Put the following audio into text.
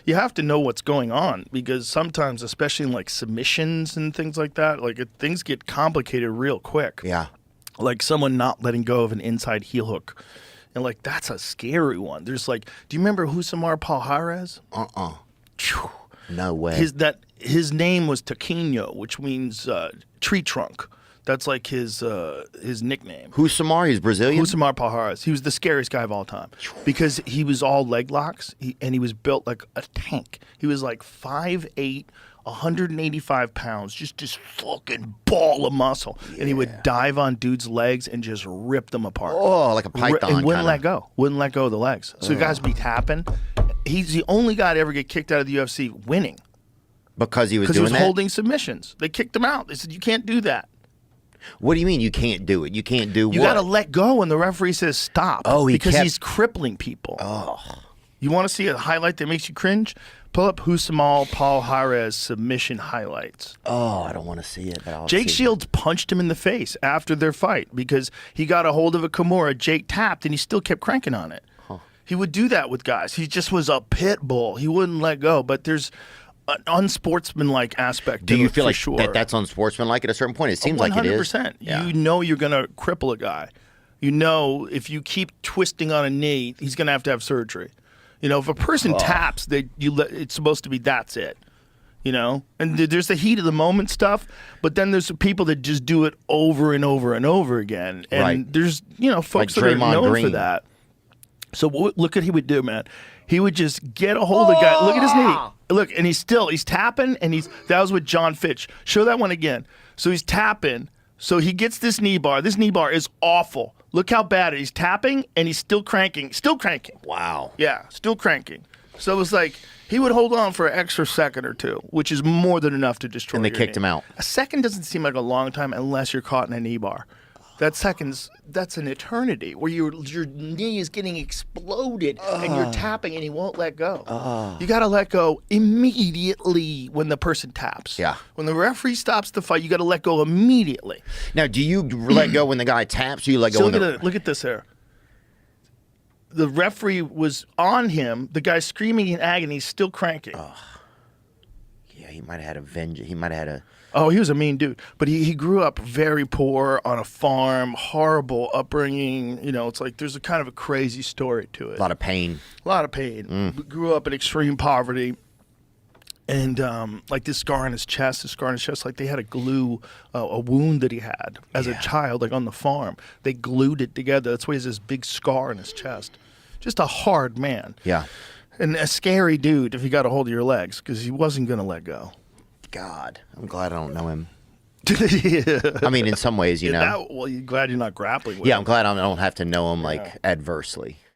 you have to know what's going on, because sometimes, especially in like submissions and things like that, like things get complicated real quick. Yeah. Like someone not letting go of an inside heel hook. And like, that's a scary one. There's like, do you remember Rousimar Palhares? No way. His name was Taquinho, which means tree trunk. That's like his nickname. Rousimar, he's Brazilian? Rousimar Palhares. He was the scariest guy of all time because he was all leg locks, and he was built like a tank. He was like 5'8", 185 pounds, just this fucking ball of muscle. Yeah. And he would dive on dudes' legs and just rip them apart. Oh, like a python. And wouldn't let go. Wouldn't let go of the legs. So the guys be tapping. He's the only guy to ever get kicked out of the UFC winning. Because he was doing that? Because he was holding submissions. They kicked him out. They said, you can't do that. What do you mean you can't do it? You can't do what? You got to let go when the referee says stop. Oh, because he's crippling people. Oh. You want to see a highlight that makes you cringe? Pull up Rousimar Palhares submission highlights. Oh, I don't want to see it. But Jake Shields punched him in the face after their fight because he got a hold of a Kimura. Jake tapped, and he still kept cranking on it. Huh. He would do that with guys. He just was a pit bull. He wouldn't let go. But there's an unsportsmanlike aspect. Do you feel like sure. that's unsportsmanlike at a certain point? It seems like it is. 100%. Yeah. You know you're going to cripple a guy. You know if you keep twisting on a knee, he's going to have surgery. You know, if a person taps, it's supposed to be that's it. You know? And there's the heat of the moment stuff, but then there's people that just do it over and over and over again. And there's, folks that are known for that. So look at what he would do, man. He would just get a hold of the guy. Look at his knee. Look, and he's tapping, and that was with John Fitch. Show that one again. So he's tapping. So he gets this knee bar. This knee bar is awful. Look how bad it is. He's tapping, and he's still cranking. Still cranking. Wow. Yeah, still cranking. So it was like he would hold on for an extra second or two, which is more than enough to destroy. And they kicked him out. A second doesn't seem like a long time unless you're caught in a knee bar. That's an eternity where your knee is getting exploded and you're tapping and he won't let go. You got to let go immediately when the person taps. Yeah. When the referee stops the fight, you got to let go immediately. Now, do you let go when the guy taps or you let go when look at this here. The referee was on him. The guy's screaming in agony, still cranking. Yeah, he might have had a vengeance. He might have had a... Oh, he was a mean dude. But he grew up very poor on a farm, horrible upbringing. It's like there's a kind of a crazy story to it. A lot of pain. A lot of pain. Grew up in extreme poverty. And like this scar on his chest, like they had to glue a wound that he had as a child, like on the farm. They glued it together. That's why he has this big scar on his chest. Just a hard man. Yeah. And a scary dude if he got a hold of your legs because he wasn't going to let go. God, I'm glad I don't know him. Yeah. I mean, in some ways, you know. Well, you're glad you're not grappling with him. Yeah, I'm glad I don't have to know him, like, adversely.